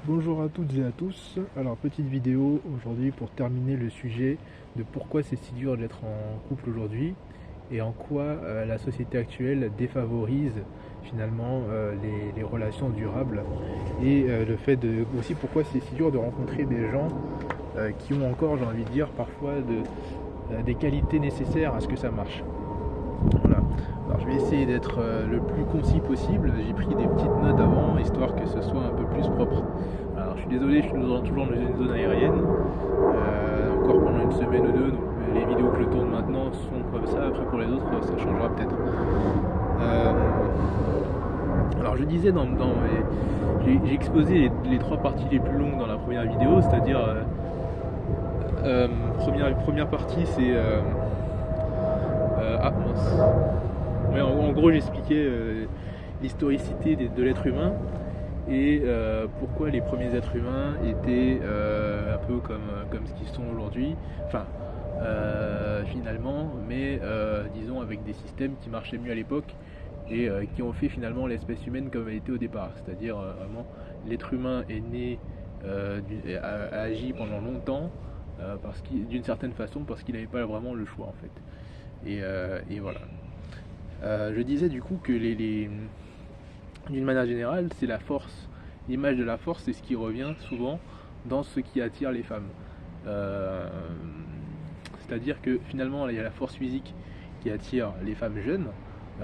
Bonjour à toutes et à tous. Alors, petite vidéo aujourd'hui pour terminer le sujet de pourquoi c'est si dur d'être en couple aujourd'hui et en quoi la société actuelle défavorise finalement les relations durables et le fait de aussi pourquoi c'est si dur de rencontrer des gens qui ont encore, j'ai envie de dire, parfois des qualités nécessaires à ce que ça marche. Voilà. Alors je vais essayer d'être le plus concis possible. J'ai pris des petites notes avant, histoire que ce soit un peu plus propre. Alors je suis désolé, je suis toujours dans une zone aérienne, encore pendant une semaine ou deux, donc les vidéos que je tourne maintenant sont comme ça, après pour les autres ça changera peut-être. Alors je disais, j'ai exposé les trois parties les plus longues dans la première vidéo, c'est-à-dire première partie c'est... ah mince. Ouais, en gros, j'expliquais l'historicité de l'être humain et pourquoi les premiers êtres humains étaient un peu comme ce qu'ils sont aujourd'hui. Enfin, finalement, mais disons avec des systèmes qui marchaient mieux à l'époque et qui ont fait finalement l'espèce humaine comme elle était au départ. C'est-à-dire vraiment, l'être humain est né, a agi pendant longtemps d'une certaine façon parce qu'il n'avait pas vraiment le choix en fait. Et voilà. Je disais du coup que d'une manière générale, c'est la force. L'image de la force, c'est ce qui revient souvent dans ce qui attire les femmes. C'est-à-dire que finalement, il y a la force physique qui attire les femmes jeunes.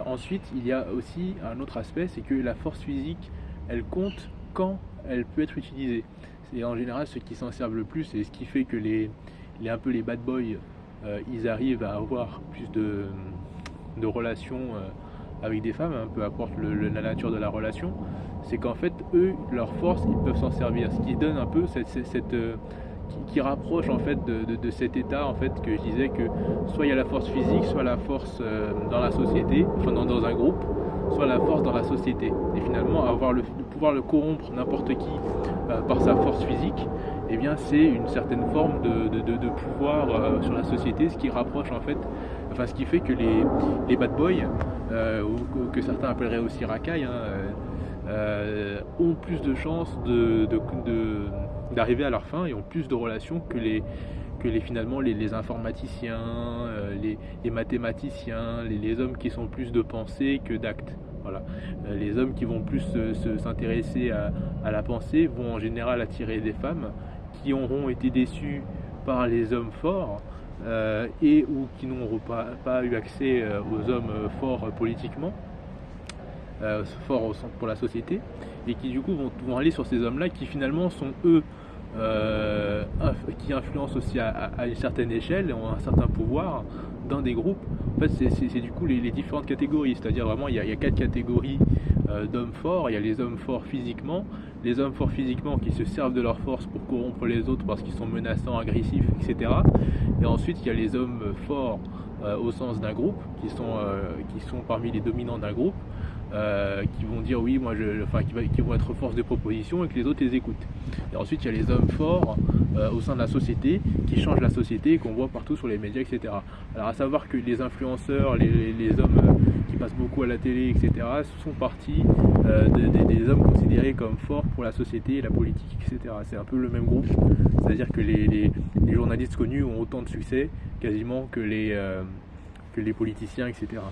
Ensuite, il y a aussi un autre aspect, c'est que la force physique, elle compte quand elle peut être utilisée. C'est en général ce qui s'en servent le plus et ce qui fait que un peu les bad boys, ils arrivent à avoir plus de relations avec des femmes, peu importe la nature de la relation, c'est qu'en fait, eux, leur force, ils peuvent s'en servir. Ce qui donne un peu qui rapproche en fait de cet état en fait que je disais que soit il y a la force physique, soit la force dans la société, enfin dans un groupe, soit la force dans la société. Et finalement, pouvoir le corrompre n'importe qui par sa force physique, eh bien c'est une certaine forme de pouvoir sur la société, ce qui rapproche en fait, enfin ce qui fait que les bad boys, ou que certains appelleraient aussi racailles, ont plus de chances d'arriver à leur fin et ont plus de relations que finalement les informaticiens, les mathématiciens, les hommes qui sont plus de pensée que d'actes. Voilà. Les hommes qui vont plus s'intéresser à la pensée vont en général attirer des femmes qui auront été déçues par les hommes forts et ou qui n'auront pas eu accès aux hommes forts politiquement, forts pour la société, et qui du coup vont aller sur ces hommes-là qui finalement sont eux qui influencent aussi à une certaine échelle et ont un certain pouvoir dans des groupes. En fait, c'est du coup les différentes catégories, c'est-à-dire vraiment il y a quatre catégories d'hommes forts. Il y a les hommes forts physiquement, les hommes forts physiquement qui se servent de leur force pour corrompre les autres parce qu'ils sont menaçants, agressifs, etc. Et ensuite il y a les hommes forts au sens d'un groupe, qui sont parmi les dominants d'un groupe, qui vont dire oui, qui vont être force de proposition et que les autres les écoutent. Et ensuite il y a les hommes forts au sein de la société qui changent la société et qu'on voit partout sur les médias, etc. Alors à savoir que les influenceurs, les hommes qui passent beaucoup à la télé, etc. sont partis des hommes considérés comme forts pour la société et la politique, etc. C'est un peu le même groupe, c'est-à-dire que les journalistes connus ont autant de succès quasiment que les politiciens, etc.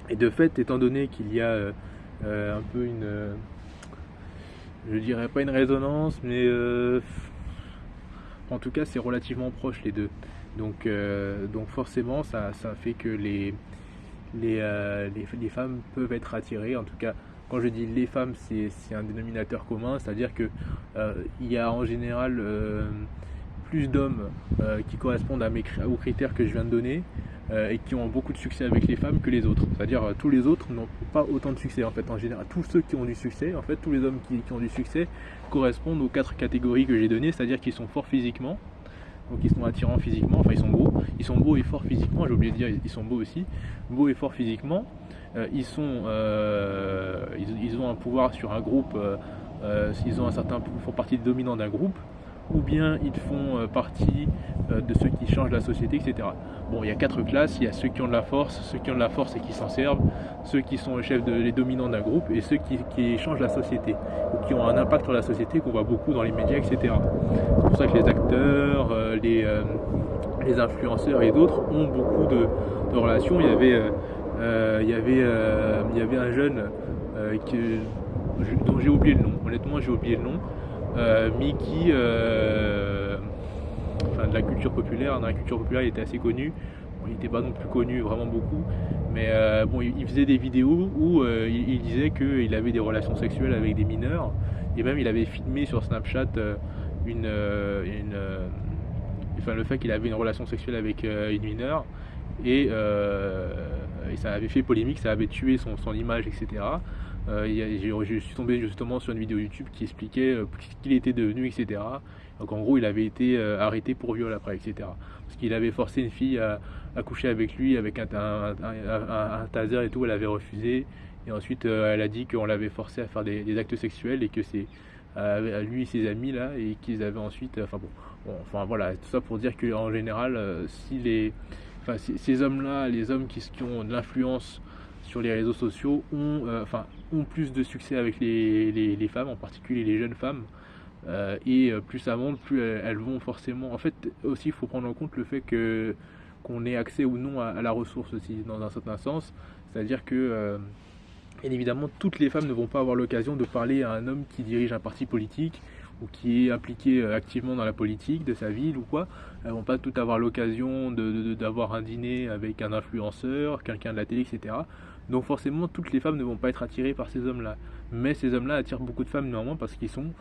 Et de fait, étant donné qu'il y a un peu je dirais pas une résonance, mais en tout cas c'est relativement proche les deux. Donc forcément ça fait que les femmes peuvent être attirées. En tout cas, quand je dis les femmes, c'est un dénominateur commun, c'est-à-dire que il y a en général plus d'hommes qui correspondent aux critères que je viens de donner et qui ont beaucoup de succès avec les femmes que les autres. C'est-à-dire tous les autres n'ont pas autant de succès. En fait, en général, tous ceux qui ont du succès, en fait, tous les hommes qui ont du succès correspondent aux quatre catégories que j'ai données, c'est-à-dire qu'ils sont forts physiquement, donc ils sont attirants physiquement, enfin ils sont beaux et forts physiquement, j'ai oublié de dire, ils sont beaux aussi, beaux et forts physiquement, ils ont un pouvoir sur un groupe, ils font partie des dominants d'un groupe, ou bien ils font partie de ceux qui changent la société, etc. Bon, il y a 4 classes, il y a ceux qui ont de la force, ceux qui ont de la force et qui s'en servent, ceux qui sont les dominants d'un groupe, et ceux qui changent la société, ou qui ont un impact sur la société qu'on voit beaucoup dans les médias, etc. C'est pour ça que les acteurs, les influenceurs et d'autres ont beaucoup de relations. Il y avait un jeune dont j'ai oublié le nom, honnêtement j'ai oublié le nom, mais qui, enfin de la culture populaire, dans la culture populaire il était assez connu, bon, il n'était pas non plus connu vraiment beaucoup, mais bon, il faisait des vidéos où il disait qu'il avait des relations sexuelles avec des mineurs, et même il avait filmé sur Snapchat enfin, le fait qu'il avait une relation sexuelle avec une mineure, et ça avait fait polémique, ça avait tué son image, etc. Je suis tombé justement sur une vidéo YouTube qui expliquait ce qu'il était devenu, etc. Donc en gros, il avait été arrêté pour viol après, etc. Parce qu'il avait forcé une fille à coucher avec lui avec un taser et tout, elle avait refusé. Et ensuite, elle a dit qu'on l'avait forcé à faire des actes sexuels et que c'est lui et ses amis là, et qu'ils avaient ensuite. Enfin voilà, tout ça pour dire qu'en général, ces hommes-là, les hommes qui ont de l'influence sur les réseaux sociaux ont plus de succès avec les femmes, en particulier les jeunes femmes. Et plus ça monte, plus elles vont forcément. En fait, aussi, il faut prendre en compte le fait qu'on ait accès ou non à la ressource aussi, dans un certain sens. C'est-à-dire que, bien évidemment, toutes les femmes ne vont pas avoir l'occasion de parler à un homme qui dirige un parti politique ou qui est impliqué activement dans la politique de sa ville ou quoi. Elles vont pas toutes avoir l'occasion d'avoir un dîner avec un influenceur, quelqu'un de la télé, etc. Donc forcément, toutes les femmes ne vont pas être attirées par ces hommes-là. Mais ces hommes-là attirent beaucoup de femmes néanmoins parce qu'ils sont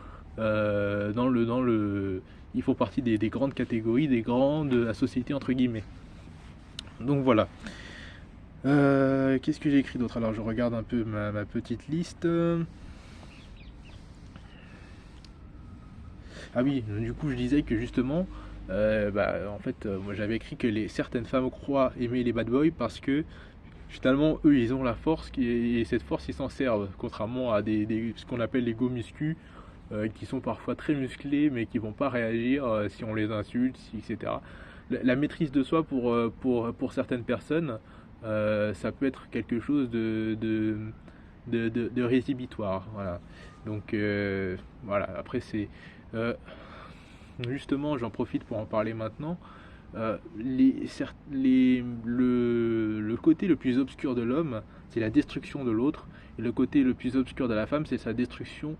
ils font partie des grandes catégories, des grands de la société entre guillemets. Donc voilà. Qu'est-ce que j'ai écrit d'autre? Alors je regarde un peu ma petite liste. Ah oui, du coup je disais que justement, en fait, moi j'avais écrit que certaines femmes croient aimer les bad boys parce que finalement eux ils ont la force et cette force ils s'en servent, contrairement à ce qu'on appelle les go muscu, qui sont parfois très musclés mais qui vont pas réagir si on les insulte, etc. La maîtrise de soi pour certaines personnes, ça peut être quelque chose de rédhibitoire. Voilà. Donc voilà, après c'est justement, j'en profite pour en parler maintenant. Le côté le plus obscur de l'homme, c'est la destruction de l'autre, et le côté le plus obscur de la femme, c'est sa destruction,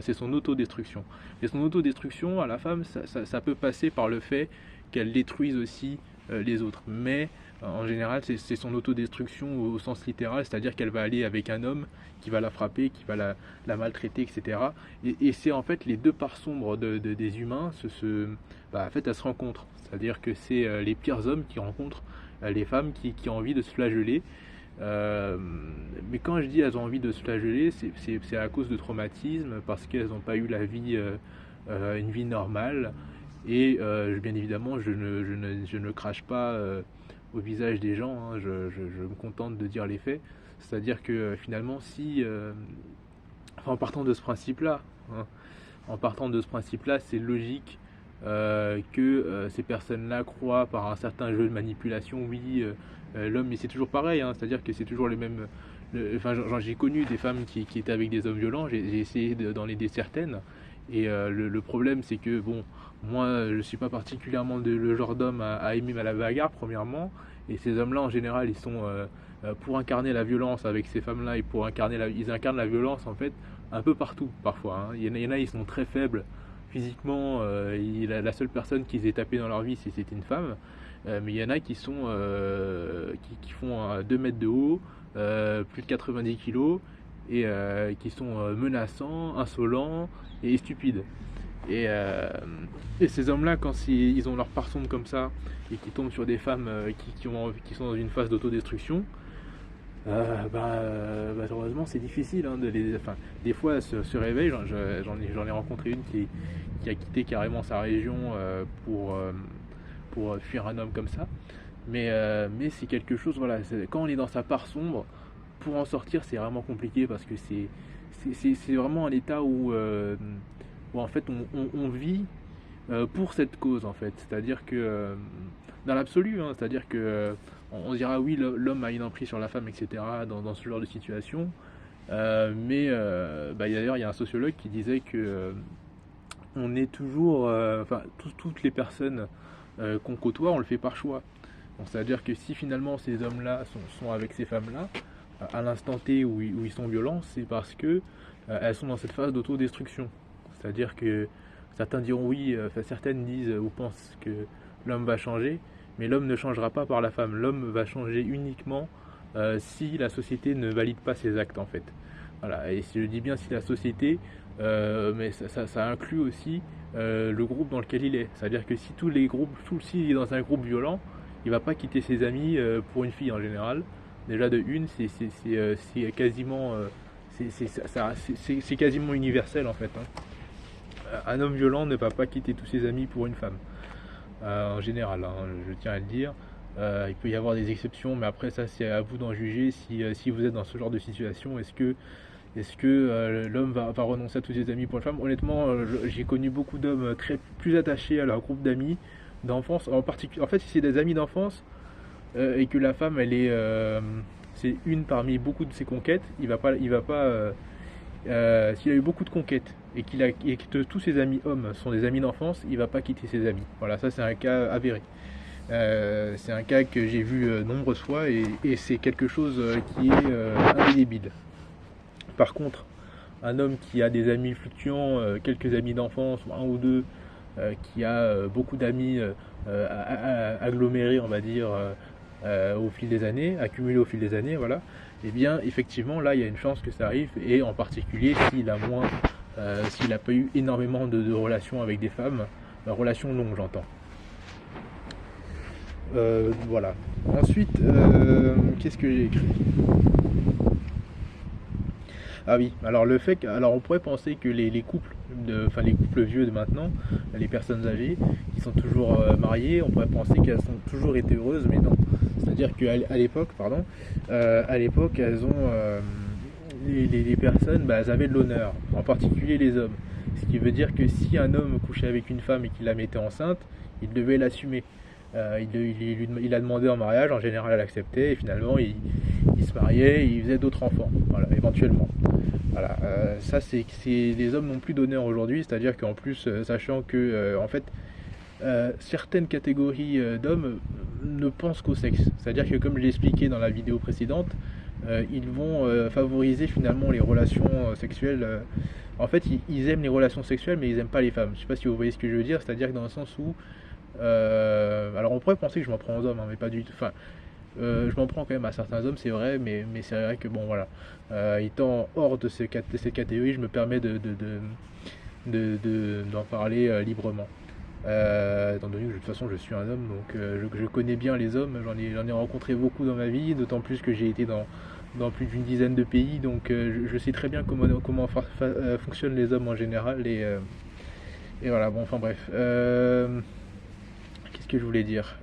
c'est son autodestruction. Et son autodestruction à la femme, ça peut passer par le fait qu'elle détruise aussi les autres. Mais en général, c'est son autodestruction au sens littéral, c'est-à-dire qu'elle va aller avec un homme qui va la frapper, qui va la maltraiter, etc. Et c'est en fait les deux parts sombres des humains, en fait, elles se rencontrent. C'est-à-dire que c'est les pires hommes qui rencontrent les femmes qui ont envie de se flageller. Mais quand je dis elles ont envie de se flageller, c'est à cause de traumatismes, parce qu'elles n'ont pas eu une vie normale. Et bien évidemment, je ne crache pas au visage des gens, hein, je me contente de dire les faits. C'est-à-dire que finalement, en partant de ce principe-là, hein, c'est logique que ces personnes-là croient par un certain jeu de manipulation, oui, l'homme, mais c'est toujours pareil, hein, c'est-à-dire que c'est toujours les mêmes. J'ai connu des femmes qui étaient avec des hommes violents, j'ai essayé d'en aider certaines, et le problème c'est que, bon, moi je suis pas particulièrement le genre d'homme à aimer la bagarre, premièrement, et ces hommes-là en général ils sont pour incarner la violence avec ces femmes-là, et ils incarnent la violence en fait un peu partout parfois, hein. Il y en a, ils sont très faibles physiquement, la seule personne qu'ils aient tapé dans leur vie c'était une femme, mais il y en a qui font 2 mètres de haut, plus de 90 kilos, et qui sont menaçants, insolents et stupides. Et ces hommes-là, quand ils ont leur part sombre comme ça, et qui tombent sur des femmes qui sont dans une phase d'autodestruction, malheureusement c'est difficile, hein, des fois elles se réveillent. J'en ai rencontré une qui a quitté carrément sa région pour fuir un homme comme ça, mais c'est quelque chose, voilà, quand on est dans sa part sombre, pour en sortir c'est vraiment compliqué, parce que c'est vraiment un état où en fait on vit pour cette cause en fait. C'est-à-dire que dans l'absolu, hein, c'est-à-dire que on dira oui, l'homme a une emprise sur la femme, etc. Dans ce genre de situation. Mais bah, d'ailleurs, il y a un sociologue qui disait que on est toujours, enfin, toutes les personnes qu'on côtoie, on le fait par choix. Donc, c'est-à-dire que si finalement ces hommes-là sont avec ces femmes-là, à l'instant T où ils sont violents, c'est parce que elles sont dans cette phase d'autodestruction. C'est-à-dire que certains diront oui, enfin, certaines disent ou pensent que l'homme va changer, mais l'homme ne changera pas par la femme. L'homme va changer uniquement si la société ne valide pas ses actes en fait. Voilà. Et si je dis bien si la société, mais ça inclut aussi le groupe dans lequel il est. C'est-à-dire que si tous les groupes, s'il est dans un groupe violent, il va pas quitter ses amis pour une fille en général. Déjà de une, c'est quasiment, c'est quasiment universel en fait, hein. Un homme violent ne va pas quitter tous ses amis pour une femme. En général, hein, je tiens à le dire. Il peut y avoir des exceptions, mais après ça c'est à vous d'en juger si vous êtes dans ce genre de situation. Est-ce que l'homme va renoncer à tous ses amis pour une femme? Honnêtement, j'ai connu beaucoup d'hommes très plus attachés à leur groupe d'amis d'enfance. En particulier, en fait, si c'est des amis d'enfance et que la femme, c'est une parmi beaucoup de ses conquêtes, s'il a eu beaucoup de conquêtes et que tous ses amis hommes sont des amis d'enfance, il va pas quitter ses amis. Voilà, ça c'est un cas avéré. C'est un cas que j'ai vu nombreuses fois et c'est quelque chose qui est indélébile. Par contre, un homme qui a des amis fluctuants, quelques amis d'enfance, un ou deux, qui a beaucoup d'amis agglomérés, on va dire, au fil des années, accumulés au fil des années, voilà, et bien effectivement là il y a une chance que ça arrive, et en particulier s'il n'a pas eu énormément de relations avec des femmes, relations longues j'entends. Voilà. Ensuite, qu'est-ce que j'ai écrit? Ah oui, alors alors on pourrait penser que les couples, enfin les couples vieux de maintenant, les personnes âgées, qui sont toujours mariées, on pourrait penser qu'elles ont toujours été heureuses, mais non. C'est-à-dire qu'à l'époque, pardon, à l'époque, les personnes, bah, elles avaient de l'honneur, en particulier les hommes. Ce qui veut dire que si un homme couchait avec une femme et qu'il la mettait enceinte, il devait l'assumer. Il a demandé en mariage, en général elle acceptait, et finalement il se mariait et il faisait d'autres enfants, voilà, éventuellement. Voilà, ça les hommes n'ont plus d'honneur aujourd'hui, c'est-à-dire qu'en plus, sachant que en fait, certaines catégories d'hommes ne pensent qu'au sexe, c'est-à-dire que comme je l'ai expliqué dans la vidéo précédente, ils vont favoriser finalement les relations sexuelles. En fait, ils aiment les relations sexuelles, mais ils n'aiment pas les femmes. Je ne sais pas si vous voyez ce que je veux dire, c'est-à-dire que dans le sens où alors on pourrait penser que je m'en prends aux hommes, hein, mais pas du tout. Enfin, je m'en prends quand même à certains hommes, c'est vrai, mais c'est vrai que bon voilà. Étant hors de cette catégorie, je me permets d'en parler librement. Étant donné que de toute façon je suis un homme, donc je connais bien les hommes, j'en ai rencontré beaucoup dans ma vie, d'autant plus que j'ai été dans plus d'une dizaine de pays, donc je sais très bien comment fonctionnent les hommes en général, et voilà, bon, enfin bref. Qu'est-ce que je voulais dire?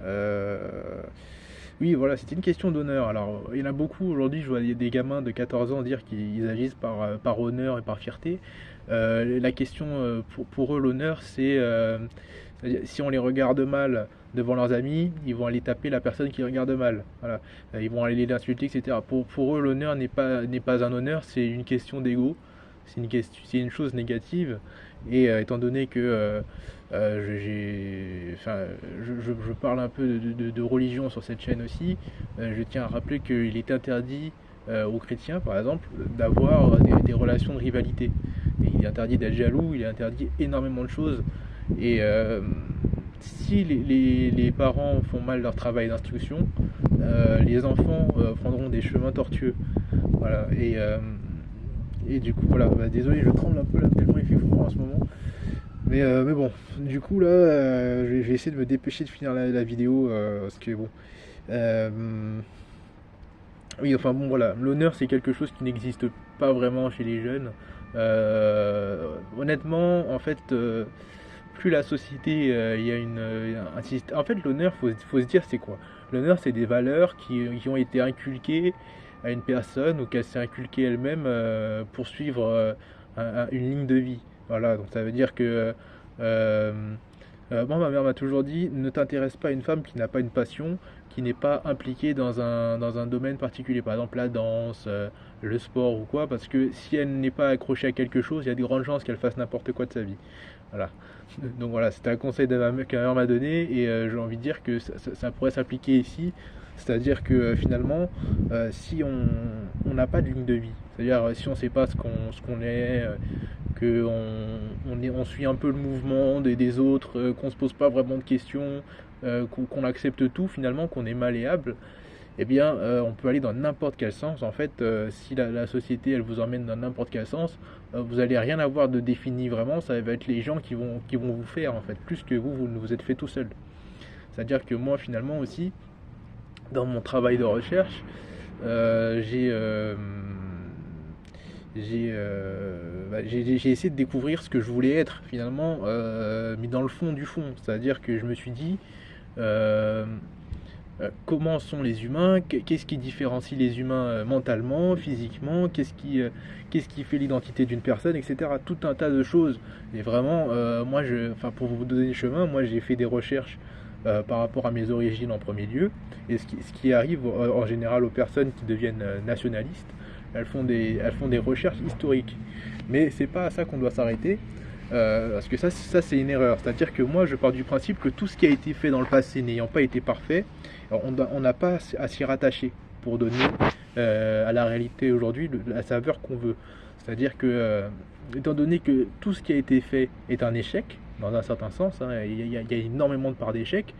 Oui, voilà, c'était une question d'honneur. Alors, il y en a beaucoup aujourd'hui, je vois des gamins de 14 ans dire qu'ils agissent par honneur et par fierté. La question pour eux, l'honneur, c'est-à-dire, si on les regarde mal devant leurs amis, ils vont aller taper la personne qui regarde mal. Voilà. Ils vont aller l'insulter, etc. Pour eux, l'honneur n'est pas un honneur, c'est une question d'ego. C'est une chose négative. Et étant donné que je parle un peu de religion sur cette chaîne aussi, je tiens à rappeler qu'il est interdit aux chrétiens, par exemple, d'avoir des relations de rivalité. Et il est interdit d'être jaloux, il est interdit énormément de choses. Et si les parents font mal leur travail d'instruction, les enfants prendront des chemins tortueux. Voilà. Et du coup, voilà, bah, désolé, je tremble un peu là, tellement il fait froid en ce moment. Mais bon, du coup, là, je vais essayer de me dépêcher de finir la vidéo, parce que bon. Euh, oui, enfin bon, voilà, l'honneur, c'est quelque chose qui n'existe pas vraiment chez les jeunes. Honnêtement, en fait, plus la société, il y a un système. En fait, l'honneur, faut se dire, c'est quoi? L'honneur, c'est des valeurs qui ont été inculquées à une personne ou qu'elle s'est inculquée elle-même pour suivre une ligne de vie. Voilà, donc ça veut dire que Moi, ma mère m'a toujours dit, ne t'intéresse pas à une femme qui n'a pas une passion, qui n'est pas impliquée dans un domaine particulier, par exemple la danse, le sport ou quoi, parce que si elle n'est pas accrochée à quelque chose, il y a de grandes chances qu'elle fasse n'importe quoi de sa vie. Voilà. Donc voilà, c'était un conseil que ma mère m'a donné et j'ai envie de dire que ça pourrait s'appliquer ici. C'est-à-dire que finalement, si on n'a pas de ligne de vie, c'est-à-dire si on ne sait pas ce qu'on est, on suit un peu le mouvement des autres, qu'on ne se pose pas vraiment de questions, qu'on accepte tout finalement, qu'on est malléable, eh bien on peut aller dans n'importe quel sens. En fait, si la société elle vous emmène dans n'importe quel sens, vous n'allez rien avoir de défini vraiment, ça va être les gens qui vont vous faire en fait, plus que vous ne vous êtes fait tout seul. C'est-à-dire que moi finalement aussi, dans mon travail de recherche, j'ai j'ai essayé de découvrir ce que je voulais être finalement, mais dans le fond du fond. C'est-à-dire que je me suis dit, euh, comment sont les humains, qu'est-ce qui différencie les humains mentalement, physiquement, qu'est-ce qui fait l'identité d'une personne, etc. Tout un tas de choses. Et vraiment, enfin, pour vous donner le chemin, moi j'ai fait des recherches par rapport à mes origines en premier lieu. Et ce qui arrive en général aux personnes qui deviennent nationalistes, elles font des recherches historiques. Mais c'est pas à ça qu'on doit s'arrêter. Parce que ça c'est une erreur. C'est-à-dire que moi je pars du principe que tout ce qui a été fait dans le passé n'ayant pas été parfait, on n'a pas à s'y rattacher pour donner à la réalité aujourd'hui la saveur qu'on veut. C'est-à-dire que, étant donné que tout ce qui a été fait est un échec, dans un certain sens, hein, il y a énormément de parts d'échec,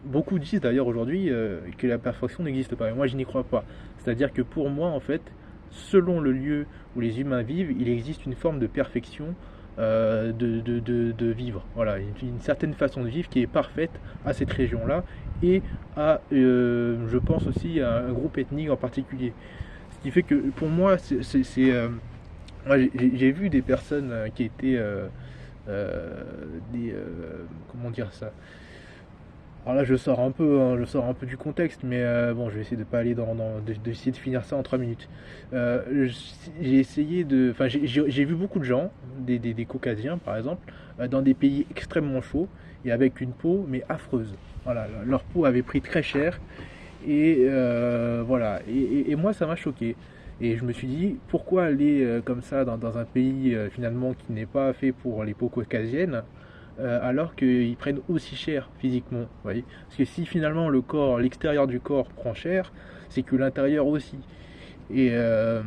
beaucoup disent d'ailleurs aujourd'hui que la perfection n'existe pas. Et moi je n'y crois pas. C'est-à-dire que pour moi en fait, selon le lieu où les humains vivent, il existe une forme de perfection de vivre. Voilà, une certaine façon de vivre qui est parfaite à cette région-là et à, je pense aussi, à un groupe ethnique en particulier. Ce qui fait que pour moi, moi j'ai vu des personnes qui étaient comment dire ça. Alors là, je sors un peu, hein, je sors un peu du contexte, mais bon, je vais essayer de pas aller d'essayer de finir ça en 3 minutes. J'ai essayé de, enfin, j'ai vu beaucoup de gens, des Caucasiens par exemple, dans des pays extrêmement chauds et avec une peau mais affreuse. Voilà, leur peau avait pris très cher et voilà. Et moi, ça m'a choqué. Et je me suis dit, pourquoi aller comme ça dans un pays finalement qui n'est pas fait pour les peaux caucasiennes, alors qu'ils prennent aussi cher physiquement, vous voyez. Parce que si finalement le corps, l'extérieur du corps prend cher, c'est que l'intérieur aussi. Et, euh,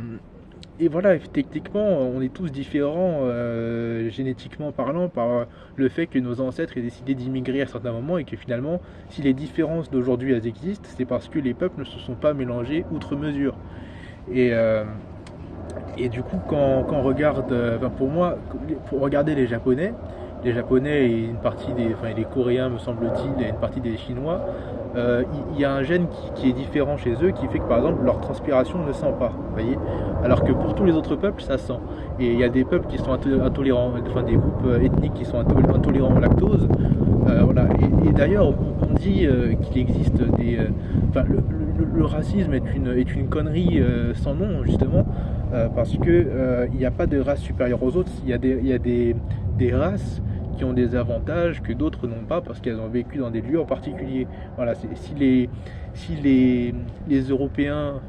et voilà, techniquement, on est tous différents génétiquement parlant par le fait que nos ancêtres aient décidé d'immigrer à certains moments et que finalement, si les différences d'aujourd'hui elles existent, c'est parce que les peuples ne se sont pas mélangés outre mesure. Et, euh, et du coup, quand on regarde, enfin pour moi, pour regarder les Japonais et une partie enfin les Coréens me semble-t-il, et une partie des Chinois, il y a un gène qui est différent chez eux qui fait que par exemple leur transpiration ne sent pas, vous voyez, alors que pour tous les autres peuples ça sent. Et il y a des peuples qui sont intolérants, enfin des groupes ethniques qui sont intolérants au lactose, voilà. Et d'ailleurs on dit qu'il existe enfin le racisme est une connerie sans nom justement, parce que il n'y a pas de race supérieure aux autres. Il y a des races qui ont des avantages que d'autres n'ont pas parce qu'elles ont vécu dans des lieux en particulier. Voilà, si les Européens,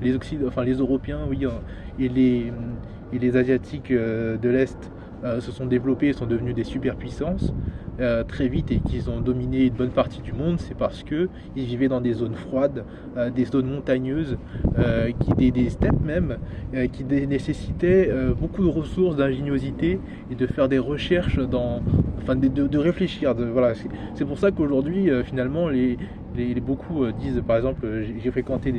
enfin les Européens, oui, et les Asiatiques de l'Est se sont développés et sont devenus des superpuissances très vite et qu'ils ont dominé une bonne partie du monde, c'est parce que ils vivaient dans des zones froides, des zones montagneuses, des steppes même, qui nécessitaient beaucoup de ressources, d'ingéniosité et de faire des recherches enfin de réfléchir. Voilà, c'est pour ça qu'aujourd'hui, finalement, beaucoup disent, par exemple, j'ai fréquenté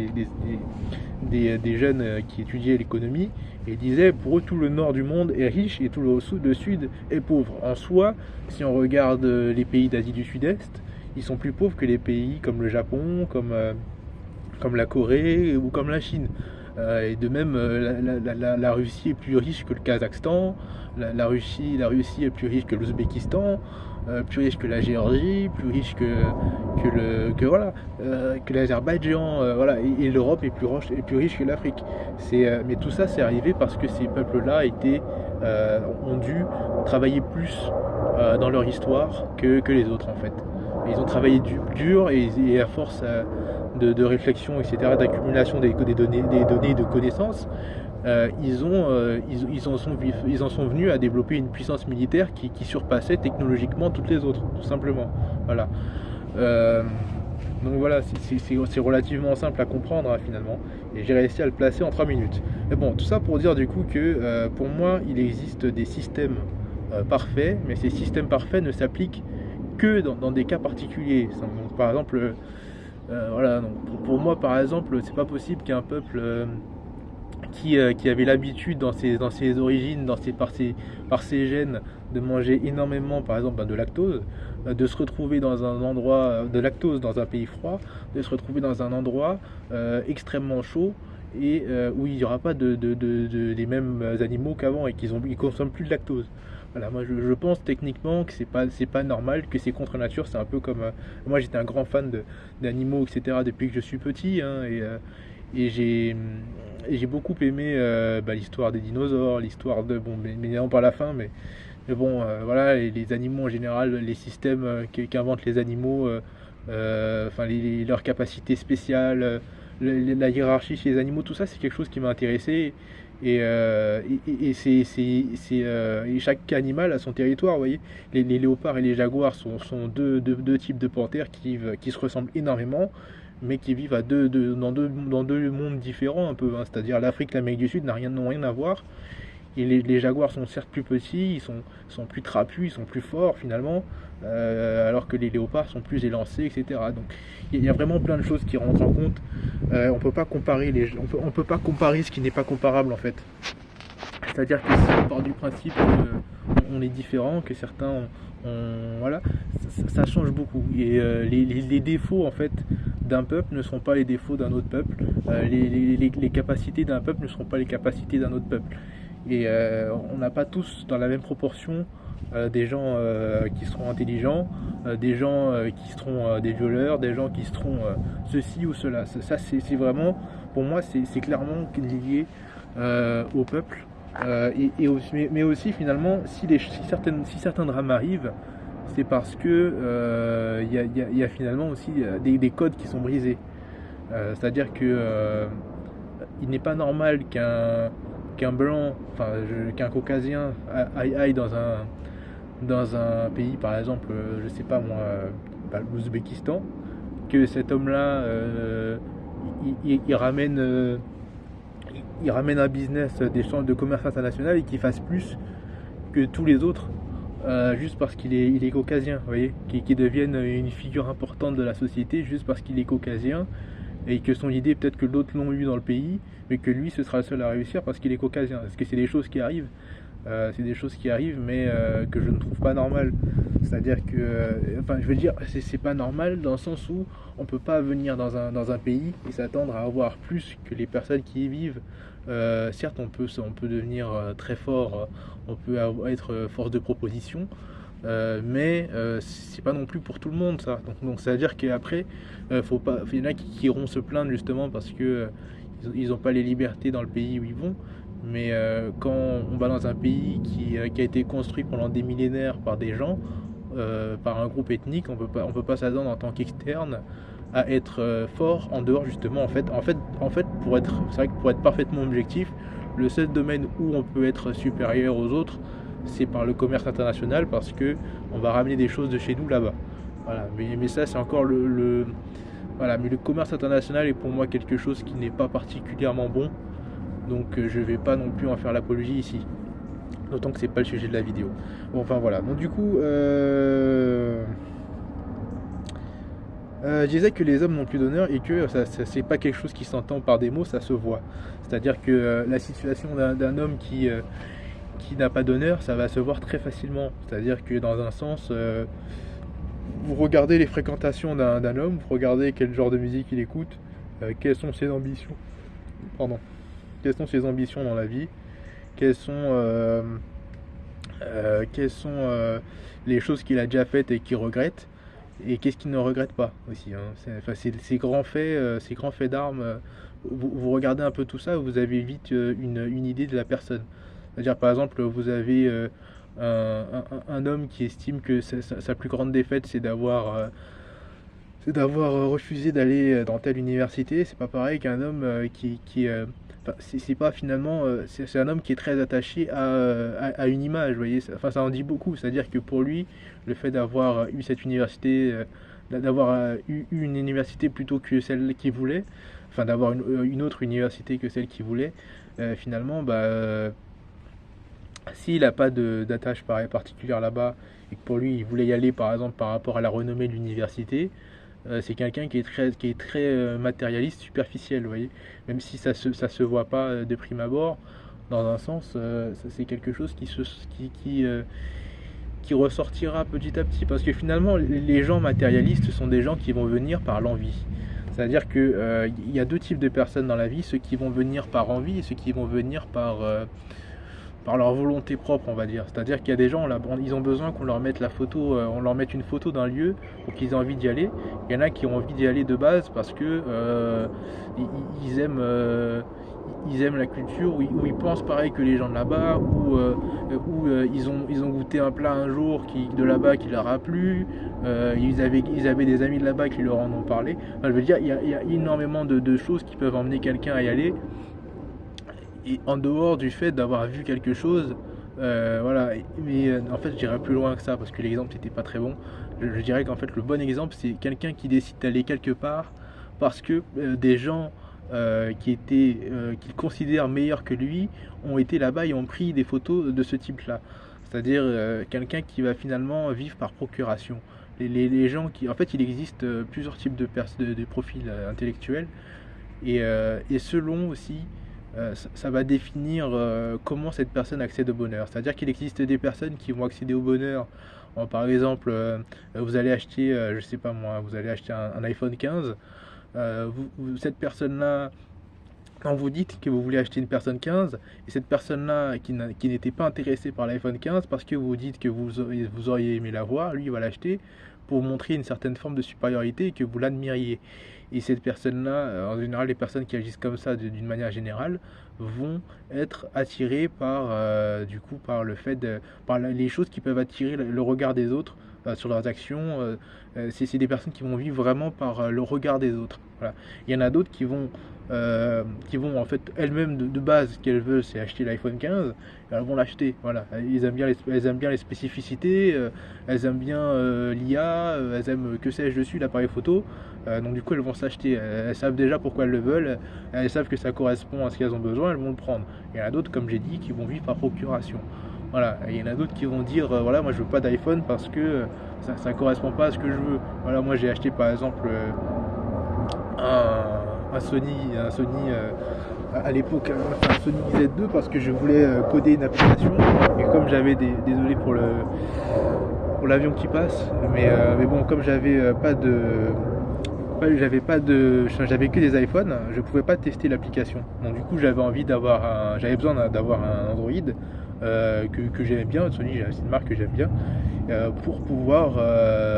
des jeunes qui étudiaient l'économie et disaient pour eux tout le nord du monde est riche et tout le sud est pauvre. En soi, si on regarde les pays d'Asie du Sud-Est, ils sont plus pauvres que les pays comme le Japon, comme la Corée ou comme la Chine. Et de même, la Russie est plus riche que le Kazakhstan, la Russie est plus riche que l'Ouzbékistan, plus riche que la Géorgie, plus riche voilà, que l'Azerbaïdjan, voilà, et l'Europe est plus riche que l'Afrique. Mais tout ça, c'est arrivé parce que ces peuples-là ont dû travailler plus dans leur histoire que les autres en fait. Ils ont travaillé dur et à force de réflexion, etc., d'accumulation des données, de connaissances, ils en sont venus à développer une puissance militaire qui surpassait technologiquement toutes les autres, tout simplement. Voilà. Euh, donc voilà, c'est relativement simple à comprendre hein, finalement, et j'ai réussi à le placer en 3 minutes. Mais bon, tout ça pour dire du coup que pour moi, il existe des systèmes parfaits, mais ces systèmes parfaits ne s'appliquent que dans des cas particuliers. Donc, par exemple, voilà, donc pour moi, par exemple, c'est pas possible qu'un peuple qui avait l'habitude dans ses origines, par ses gènes, de manger énormément, par exemple, de lactose, de se retrouver dans un endroit de lactose dans un pays froid, de se retrouver dans un endroit extrêmement chaud et où il n'y aura pas des mêmes animaux qu'avant et qu'ils ne consomment plus de lactose. Voilà, moi je pense techniquement que c'est pas normal, que c'est contre nature. C'est un peu comme moi j'étais un grand fan d'animaux, etc. depuis que je suis petit hein, et j'ai beaucoup aimé l'histoire des dinosaures, l'histoire de bon, mais non pas la fin, mais bon voilà les animaux en général, les systèmes qu'inventent les animaux, enfin leurs capacités spéciales, la hiérarchie chez les animaux, tout ça c'est quelque chose qui m'a intéressé et chaque animal a son territoire, vous voyez. Les léopards et les jaguars sont deux types de panthères qui se ressemblent énormément, mais qui vivent dans deux mondes différents un peu, hein. C'est-à-dire l'Afrique, l'Amérique du Sud n'ont rien à voir. Et les jaguars sont certes plus petits, sont plus trapus, ils sont plus forts finalement, alors que les léopards sont plus élancés, etc. Donc il y a vraiment plein de choses qui rentrent en compte. On peut pas comparer on peut pas comparer ce qui n'est pas comparable en fait. C'est-à-dire que si on part du principe qu'on est différent, que certains voilà, ça change beaucoup. Et les défauts en fait d'un peuple ne seront pas les défauts d'un autre peuple. Les capacités d'un peuple ne seront pas les capacités d'un autre peuple. Et on n'a pas tous dans la même proportion des gens qui seront intelligents, des gens qui seront des violeurs, des gens qui seront ceci ou cela. Ça c'est vraiment, pour moi, c'est clairement lié au peuple. Mais aussi finalement, si certains drames arrivent, c'est parce que y a finalement aussi des codes qui sont brisés. C'est-à-dire que il n'est pas normal qu'un blanc, qu'un caucasien aille dans un pays, par exemple, je sais pas moi, l'Ouzbékistan, que cet homme-là, il ramène un business des chambres de commerce international et qu'il fasse plus que tous les autres, juste parce qu'il est caucasien, vous voyez, qu'il devienne une figure importante de la société juste parce qu'il est caucasien, et que son idée, peut-être que d'autres l'ont eu dans le pays, mais que lui, ce sera le seul à réussir parce qu'il est caucasien. Parce que c'est des choses qui arrivent, mais que je ne trouve pas normales. C'est-à-dire que, je veux dire, c'est pas normal dans le sens où on peut pas venir dans un pays et s'attendre à avoir plus que les personnes qui y vivent. Certes, on peut devenir très fort, on peut être force de proposition, mais c'est pas non plus pour tout le monde ça. Donc ça veut dire qu'après, il y en a qui iront se plaindre justement parce que ils n'ont pas les libertés dans le pays où ils vont. Mais quand on va dans un pays qui a été construit pendant des millénaires par des gens, par un groupe ethnique, on peut pas s'attendre en tant qu'externe à être fort en dehors justement. C'est vrai que pour être parfaitement objectif, le seul domaine où on peut être supérieur aux autres, c'est par le commerce international, parce que on va ramener des choses de chez nous là-bas. Voilà. Mais ça c'est encore voilà. Mais le commerce international est pour moi quelque chose qui n'est pas particulièrement bon. Donc je vais pas non plus en faire l'apologie ici. D'autant que c'est pas le sujet de la vidéo. Bon, enfin voilà. Donc du coup, je disais que les hommes n'ont plus d'honneur et que c'est pas quelque chose qui s'entend par des mots, ça se voit. C'est-à-dire que la situation d'un homme qui n'a pas d'honneur, ça va se voir très facilement. C'est-à-dire que dans un sens, vous regardez les fréquentations d'un homme, vous regardez quel genre de musique il écoute, quelles sont ses ambitions. Pardon. Quelles sont ses ambitions dans la vie, quelles sont les choses qu'il a déjà faites et qu'il regrette, et qu'est-ce qu'il ne regrette pas aussi, hein. Ces grands faits d'armes, vous regardez un peu tout ça, vous avez vite une idée de la personne. C'est-à-dire par exemple, vous avez un homme qui estime que sa plus grande défaite, c'est d'avoir refusé d'aller dans telle université. C'est pas pareil qu'un homme enfin, c'est pas finalement, c'est un homme qui est très attaché à une image, vous voyez. Enfin, ça en dit beaucoup. C'est-à-dire que pour lui, le fait d'avoir eu cette université, d'avoir eu une université plutôt que celle qu'il voulait, enfin d'avoir une autre université que celle qu'il voulait, finalement, s'il n'a pas d'attache particulière là-bas et que pour lui il voulait y aller par exemple par rapport à la renommée de l'université, c'est quelqu'un qui est très matérialiste, superficiel, vous voyez. Même si ça se voit pas de prime abord, dans un sens, c'est quelque chose qui ressortira petit à petit. Parce que finalement, les gens matérialistes sont des gens qui vont venir par l'envie. C'est-à-dire qu'il y a deux types de personnes dans la vie, ceux qui vont venir par envie et ceux qui vont venir par leur volonté propre, on va dire. C'est-à-dire qu'il y a des gens, ils ont besoin qu'on leur mette on leur mette une photo d'un lieu pour qu'ils aient envie d'y aller. Il y en a qui ont envie d'y aller de base parce que ils aiment, ils aiment la culture, où ils pensent pareil que les gens de là-bas, où ils ont goûté un plat un jour de là-bas qui leur a plu. Ils avaient des amis de là-bas qui leur en ont parlé. Enfin, je veux dire, il y a énormément de choses qui peuvent emmener quelqu'un à y aller. Et en dehors du fait d'avoir vu quelque chose, voilà. Mais en fait, j'irais plus loin que ça parce que l'exemple n'était pas très bon. Je dirais qu'en fait, le bon exemple, c'est quelqu'un qui décide d'aller quelque part parce que des gens qu'il considère meilleurs que lui ont été là-bas et ont pris des photos de ce type-là. C'est-à-dire quelqu'un qui va finalement vivre par procuration. Les gens en fait, il existe plusieurs types de profils intellectuels et selon aussi ça va définir comment cette personne accède au bonheur. C'est-à-dire qu'il existe des personnes qui vont accéder au bonheur par exemple, vous allez acheter, je sais pas moi, vous allez acheter un iPhone 15, cette personne-là, quand vous dites que vous voulez acheter une personne 15, et cette personne-là qui n'était pas intéressée par l'iPhone 15 parce que vous dites que vous auriez aimé l'avoir, lui il va l'acheter pour montrer une certaine forme de supériorité et que vous l'admiriez. Et cette personne-là, en général, les personnes qui agissent comme ça d'une manière générale, vont être attirées par le fait les choses qui peuvent attirer le regard des autres sur leurs actions. C'est des personnes qui vont vivre vraiment par le regard des autres. Voilà. Il y en a d'autres qui vont en fait elles-mêmes de base, ce qu'elles veulent, c'est acheter l'iPhone 15. Elles vont l'acheter. Voilà. Elles aiment bien les spécificités, elles aiment bien l'IA, elles aiment que sais-je dessus, l'appareil photo. Donc du coup, elles vont s'acheter. Elles savent déjà pourquoi elles le veulent. Elles savent que ça correspond à ce qu'elles ont besoin. Elles vont le prendre. Il y en a d'autres, comme j'ai dit, qui vont vivre par procuration. Voilà. Et il y en a d'autres qui vont dire, voilà, moi je veux pas d'iPhone parce que ça correspond pas à ce que je veux. Voilà, moi j'ai acheté par exemple un Sony à l'époque, un Sony Z2 parce que je voulais coder une application. Et comme désolé pour l'avion qui passe, mais bon, comme j'avais que des iPhones, je pouvais pas tester l'application. Donc du coup, j'avais besoin d'avoir un Android que j'aimais bien. Sony, c'est une marque que j'aime bien, pour pouvoir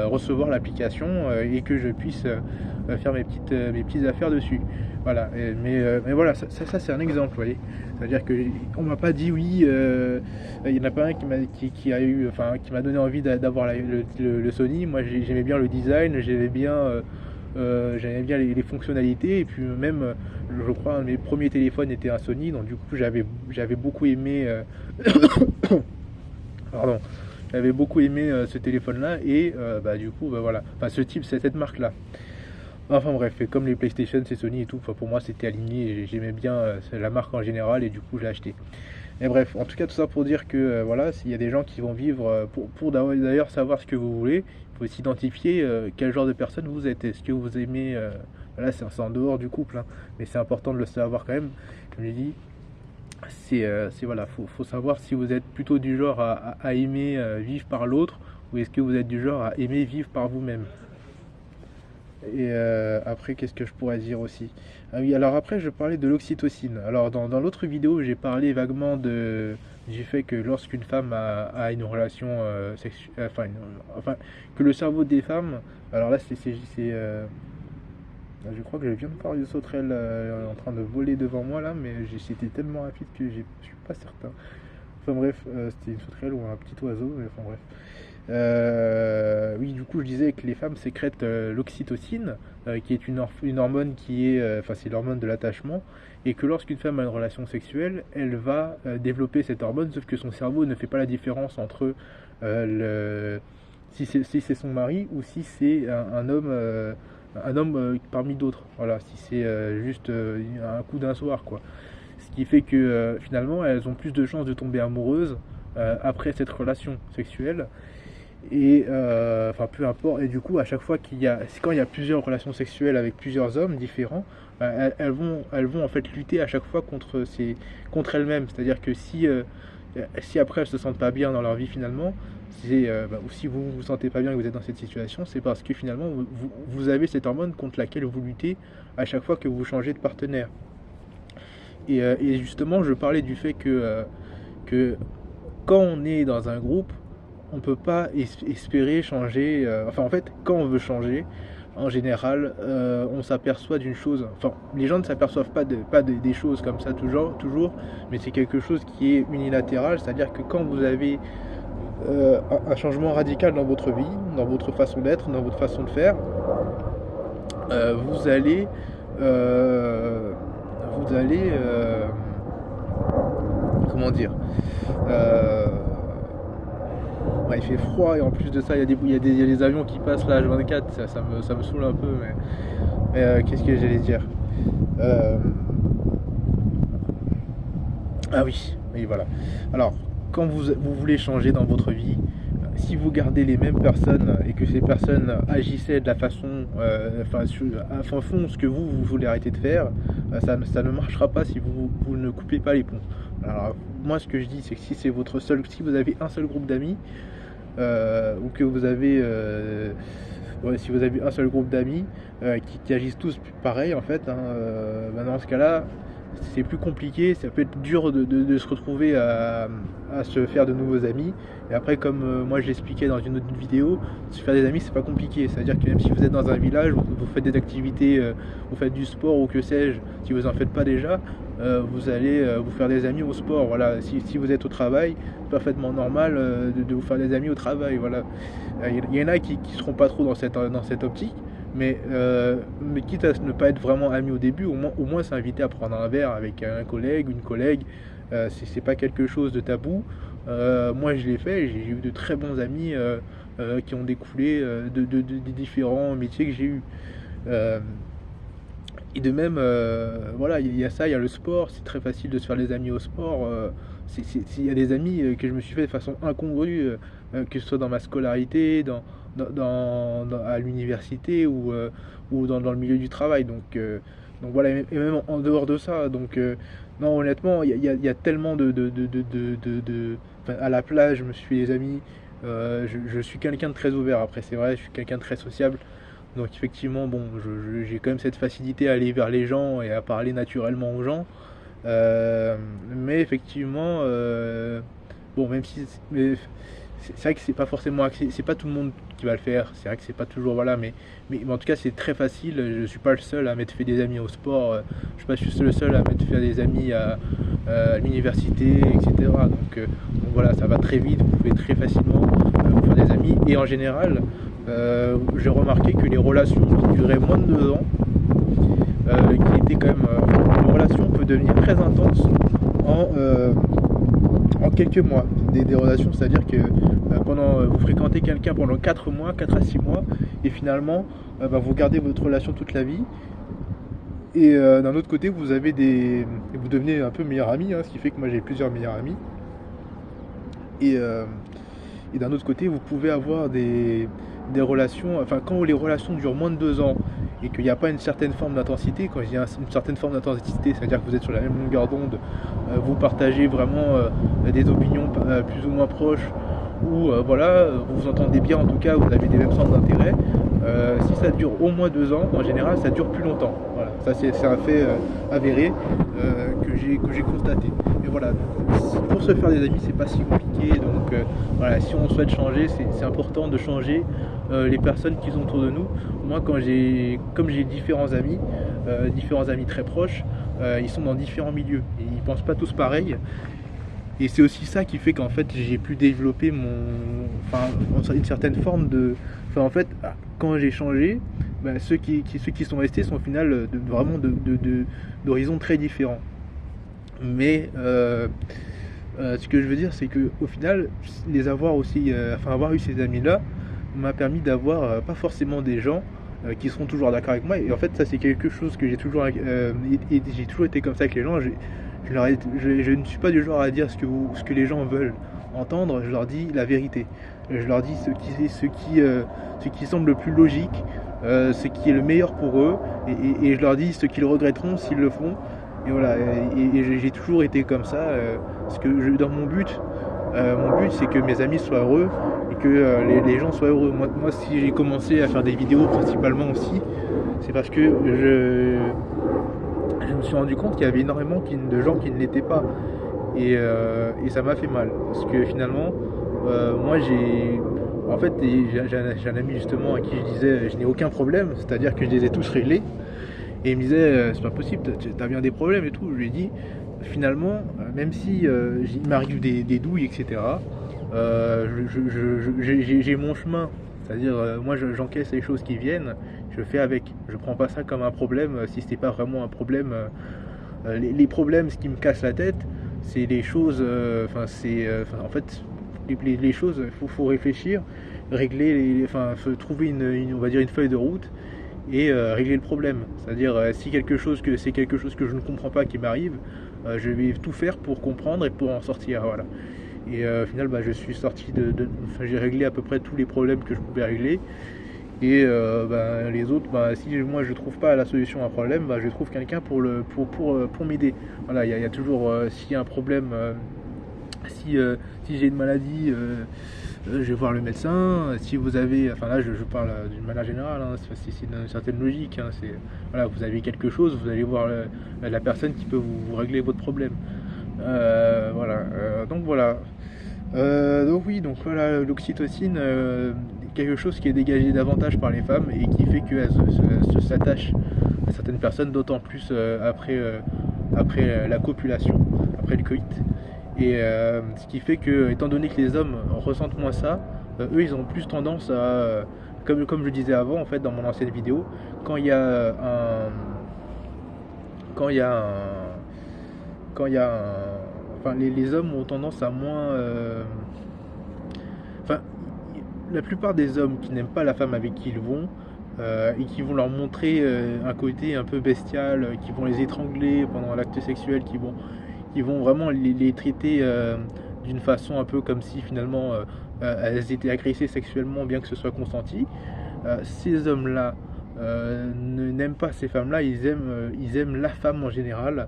recevoir l'application et que je puisse faire mes petites affaires dessus. Voilà. Mais voilà, ça c'est un exemple, vous voyez. C'est-à-dire que on m'a pas dit oui. Il y en a pas un qui m'a donné envie d'avoir le Sony. Moi, j'aimais bien le design, j'aimais bien les fonctionnalités, et puis même, je crois, un de mes premiers téléphones était un Sony, donc du coup, j'avais beaucoup aimé. Pardon. J'avais beaucoup aimé ce téléphone-là, et du coup, voilà. Enfin, cette marque-là. Enfin bref, et comme les PlayStation, c'est Sony et tout, enfin, pour moi c'était aligné et j'aimais bien la marque en général et du coup je l'ai acheté. Et bref, en tout cas tout ça pour dire que voilà, s'il y a des gens qui vont vivre pour d'ailleurs savoir ce que vous voulez, il faut s'identifier quel genre de personne vous êtes. Est-ce que vous aimez, voilà, c'est en dehors du couple, hein, mais c'est important de le savoir quand même. Comme j'ai dit, voilà, faut savoir si vous êtes plutôt du genre à aimer vivre par l'autre, ou est-ce que vous êtes du genre à aimer vivre par vous-même. Et après, qu'est-ce que je pourrais dire aussi? Ah oui, alors après, je parlais de l'oxytocine. Alors, dans l'autre vidéo, j'ai parlé vaguement du fait que lorsqu'une femme a une relation sexuelle, enfin, que le cerveau des femmes. Alors là, je crois que je viens de voir une sauterelle en train de voler devant moi là, mais c'était tellement rapide que je suis pas certain. Enfin bref, c'était une sauterelle ou un petit oiseau, mais enfin bref. Oui, du coup, je disais que les femmes sécrètent l'oxytocine, qui est une hormone qui est, enfin, c'est l'hormone de l'attachement, et que lorsqu'une femme a une relation sexuelle, elle va développer cette hormone, sauf que son cerveau ne fait pas la différence entre si c'est son mari ou si c'est un homme parmi d'autres. Voilà, si c'est juste un coup d'un soir, quoi. Ce qui fait que finalement, elles ont plus de chances de tomber amoureuses après cette relation sexuelle. Et enfin, peu importe. Et du coup, à chaque fois quand il y a plusieurs relations sexuelles avec plusieurs hommes différents, elles vont en fait lutter à chaque fois contre elles-mêmes. C'est-à-dire que si après elles se sentent pas bien dans leur vie finalement, ou si vous vous sentez pas bien que vous êtes dans cette situation, c'est parce que finalement vous avez cette hormone contre laquelle vous luttez à chaque fois que vous changez de partenaire. Et justement, je parlais du fait que quand on est dans un groupe, on peut pas espérer changer. Enfin, en fait, quand on veut changer, en général, on s'aperçoit d'une chose. Enfin, les gens ne s'aperçoivent pas des choses comme ça toujours, mais c'est quelque chose qui est unilatéral. C'est-à-dire que quand vous avez un changement radical dans votre vie, dans votre façon d'être, dans votre façon de faire, vous allez vous allez comment dire ouais, il fait froid et en plus de ça il y a des avions qui passent là H24, ça me saoule un peu, mais qu'est-ce que j'allais dire, ah oui voilà. Alors quand vous voulez changer dans votre vie, si vous gardez les mêmes personnes et que ces personnes agissaient de la façon, font ce que vous voulez arrêter de faire, ça ne marchera pas si vous ne coupez pas les ponts. Alors moi ce que je dis c'est que si vous avez un seul groupe d'amis, ou que vous avez si vous avez un seul groupe d'amis qui agissent tous pareil en fait, hein, dans ce cas-là c'est plus compliqué, ça peut être dur de se retrouver à se faire de nouveaux amis. Et après, comme moi je l'expliquais dans une autre vidéo, se faire des amis c'est pas compliqué. C'est-à-dire que même si vous êtes dans un village, vous faites des activités, vous faites du sport ou que sais-je, si vous en faites pas déjà, vous allez vous faire des amis au sport. Voilà. Si vous êtes au travail, c'est parfaitement normal de vous faire des amis au travail. Voilà. Il y en a qui seront pas trop dans cette optique. Mais quitte à ne pas être vraiment amis au début, au moins s'inviter à prendre un verre avec un collègue, une collègue, c'est pas quelque chose de tabou. Moi je l'ai fait, j'ai eu de très bons amis qui ont découlé des différents métiers que j'ai eus. Et de même, voilà, il y a ça, il y a le sport, c'est très facile de se faire des amis au sport. Il y a des amis que je me suis fait de façon incongrue, que ce soit dans ma scolarité, à l'université ou dans le milieu du travail. Donc voilà, et même en dehors de ça. Donc non, honnêtement, il y a tellement enfin, à la plage, je me suis fait des amis. Je suis quelqu'un de très ouvert. Après, c'est vrai, je suis quelqu'un de très sociable. Donc effectivement, bon, j'ai quand même cette facilité à aller vers les gens et à parler naturellement aux gens. Mais effectivement, bon, même si, mais c'est vrai que c'est pas forcément c'est pas tout le monde qui va le faire. C'est vrai que c'est pas toujours, voilà, mais en tout cas c'est très facile. Je suis pas le seul à m'être fait des amis au sport. Je suis pas juste le seul à m'être fait des amis à l'université, etc. Donc voilà, ça va très vite. Vous pouvez très facilement vous faire des amis. Et en général, j'ai remarqué que les relations qui duraient moins de 2 ans, qui étaient quand même, une relation peut devenir très intense en quelques mois. Des relations, c'est-à-dire que vous fréquentez quelqu'un pendant 4 mois, 4 à 6 mois, et finalement vous gardez votre relation toute la vie. Et d'un autre côté, vous devenez un peu meilleur ami, hein, ce qui fait que moi j'ai plusieurs meilleurs amis. Et d'un autre côté, vous pouvez avoir des relations, enfin quand les relations durent moins de 2 ans et qu'il n'y a pas une certaine forme d'intensité, quand je dis une certaine forme d'intensité, c'est-à-dire que vous êtes sur la même longueur d'onde, vous partagez vraiment des opinions plus ou moins proches, ou voilà, vous vous entendez bien en tout cas, vous avez des mêmes centres d'intérêt, si ça dure au moins 2 ans, en général ça dure plus longtemps. Voilà, ça c'est un fait avéré que j'ai constaté. Mais voilà, pour se faire des amis c'est pas si compliqué, donc voilà, si on souhaite changer, c'est important de changer les personnes qui sont autour de nous. Moi comme j'ai différents amis très proches, ils sont dans différents milieux et ils pensent pas tous pareil. Et c'est aussi ça qui fait qu'en fait j'ai pu développer enfin, une certaine forme de, enfin en fait quand j'ai changé, bah, ceux qui sont restés sont au final vraiment d'horizons très différents. Mais ce que je veux dire, c'est que au final, les avoir aussi, enfin avoir eu ces amis-là, m'a permis d'avoir pas forcément des gens qui seront toujours d'accord avec moi. Et en fait, ça c'est quelque chose que j'ai toujours, et j'ai toujours été comme ça avec les gens. Je ne suis pas du genre à dire ce que les gens veulent entendre. Je leur dis la vérité. Je leur dis ce qui semble le plus logique, ce qui est le meilleur pour eux, et je leur dis ce qu'ils regretteront s'ils le font. Et voilà, et j'ai toujours été comme ça, parce que dans mon but c'est que mes amis soient heureux et que les gens soient heureux. Moi, si j'ai commencé à faire des vidéos principalement aussi, c'est parce que je me suis rendu compte qu'il y avait énormément de gens qui ne l'étaient pas. Et ça m'a fait mal, parce que finalement, moi en fait, j'ai un ami justement à qui je disais je n'ai aucun problème, c'est-à-dire que je les ai tous réglés. Et il me disait, c'est pas possible, t'as bien des problèmes et tout. Je lui ai dit, finalement, même si il m'arrive des douilles, etc., j'ai mon chemin. C'est-à-dire, moi, j'encaisse les choses qui viennent, je fais avec. Je prends pas ça comme un problème, si c'était pas vraiment un problème. Les problèmes, ce qui me casse la tête, c'est les choses. En fait, les choses, faut réfléchir, régler, trouver on va dire une feuille de route et régler le problème. C'est-à-dire si c'est quelque chose que je ne comprends pas qui m'arrive, je vais tout faire pour comprendre et pour en sortir. Voilà. Et au final, je suis sorti j'ai réglé à peu près tous les problèmes que je pouvais régler. Et les autres, si moi je trouve pas la solution à un problème, je trouve quelqu'un pour m'aider. Voilà, il y a toujours, s'il y a un problème, si j'ai une maladie, je vais voir le médecin. Si vous avez, enfin là je parle d'une manière générale, hein, c'est une certaine logique. Hein, voilà, vous avez quelque chose, vous allez voir la personne qui peut vous régler votre problème. Voilà. Donc voilà. Donc oui, donc voilà, l'oxytocine, quelque chose qui est dégagé davantage par les femmes et qui fait qu'elles s'attachent à certaines personnes, d'autant plus après la copulation, après le coït. Et ce qui fait que, étant donné que les hommes ressentent moins ça, eux ils ont plus tendance à, comme je disais avant en fait dans mon ancienne vidéo, quand il y a un, quand il y a un, quand il y a un, enfin les hommes ont tendance à moins, enfin la plupart des hommes qui n'aiment pas la femme avec qui ils vont et qui vont leur montrer un côté un peu bestial, qui vont les étrangler pendant l'acte sexuel, qui vont vraiment les traiter d'une façon un peu comme si finalement elles étaient agressées sexuellement bien que ce soit consenti. Ces hommes-là n'aiment pas ces femmes-là, ils aiment la femme en général.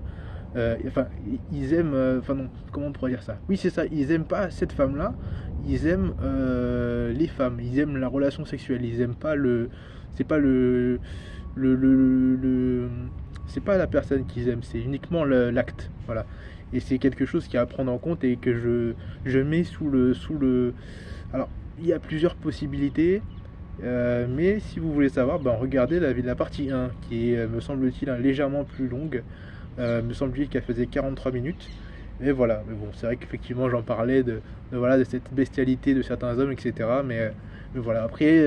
Enfin, ils aiment, enfin non, comment on pourrait dire ça? Oui, c'est ça, ils aiment pas cette femme-là, ils aiment les femmes, ils aiment la relation sexuelle, ils aiment pas c'est pas le c'est pas la personne qu'ils aiment, c'est uniquement l'acte, voilà. Et c'est quelque chose qui est à prendre en compte et que je mets sous le. Alors, il y a plusieurs possibilités, mais si vous voulez savoir, regardez la partie 1 qui est, me semble-t-il, légèrement plus longue. Me semble-t-il qu'elle faisait 43 minutes. Et voilà, mais bon, c'est vrai qu'effectivement j'en parlais voilà, de cette bestialité de certains hommes, etc. Mais voilà, après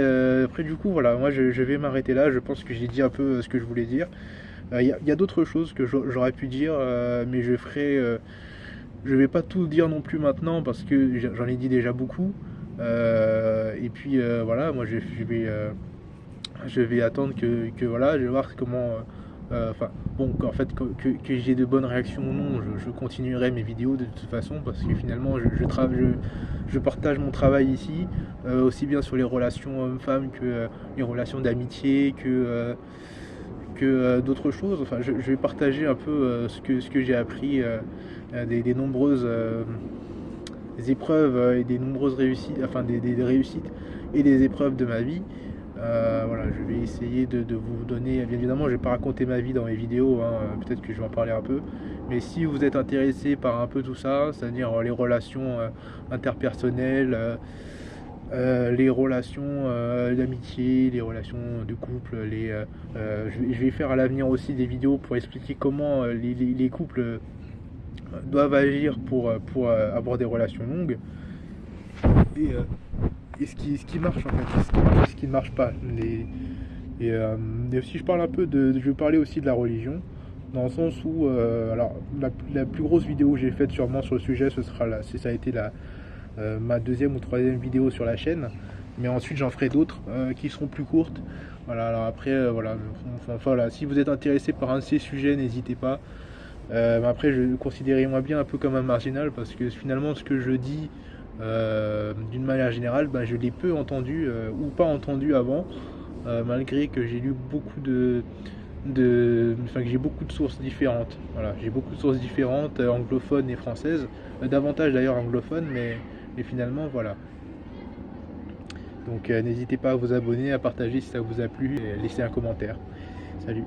du coup, voilà, moi je vais m'arrêter là. Je pense que j'ai dit un peu ce que je voulais dire. Il y a d'autres choses que j'aurais pu dire, mais je vais pas tout dire non plus maintenant parce que j'en ai dit déjà beaucoup. Et puis voilà, moi je vais attendre que voilà, je vais voir comment. Enfin, bon, en fait, que j'ai de bonnes réactions ou non, je continuerai mes vidéos de toute façon parce que finalement, je partage mon travail ici, aussi bien sur les relations hommes-femmes que les relations d'amitié, que d'autres choses. Enfin, je vais partager un peu ce que j'ai appris des nombreuses épreuves et des nombreuses réussites, enfin des réussites et des épreuves de ma vie. Voilà, je vais essayer de vous donner, bien évidemment je vais pas raconter ma vie dans mes vidéos, hein, peut-être que je vais en parler un peu, mais si vous êtes intéressé par un peu tout ça, c'est-à-dire les relations interpersonnelles, les relations d'amitié, les relations de couple, je vais faire à l'avenir aussi des vidéos pour expliquer comment les couples doivent agir pour avoir des relations longues et, ce qui marche en fait, ce qui marche et ce qui ne marche pas. Et si je parle un peu je vais parler aussi de la religion, dans le sens où, alors, la plus grosse vidéo que j'ai faite sûrement sur le sujet, ça a été ma deuxième ou troisième vidéo sur la chaîne, mais ensuite j'en ferai d'autres qui seront plus courtes. Voilà, alors après, voilà, enfin, voilà, si vous êtes intéressé par un de ces sujets, n'hésitez pas. Mais après, considérez-moi bien un peu comme un marginal, parce que finalement, ce que je dis, d'une manière générale, ben, je l'ai peu entendu ou pas entendu avant, malgré que j'ai lu beaucoup enfin, que j'ai beaucoup de sources différentes. Voilà, j'ai beaucoup de sources différentes, anglophones et françaises, davantage d'ailleurs anglophones, mais finalement, voilà. Donc n'hésitez pas à vous abonner, à partager si ça vous a plu et laisser un commentaire. Salut.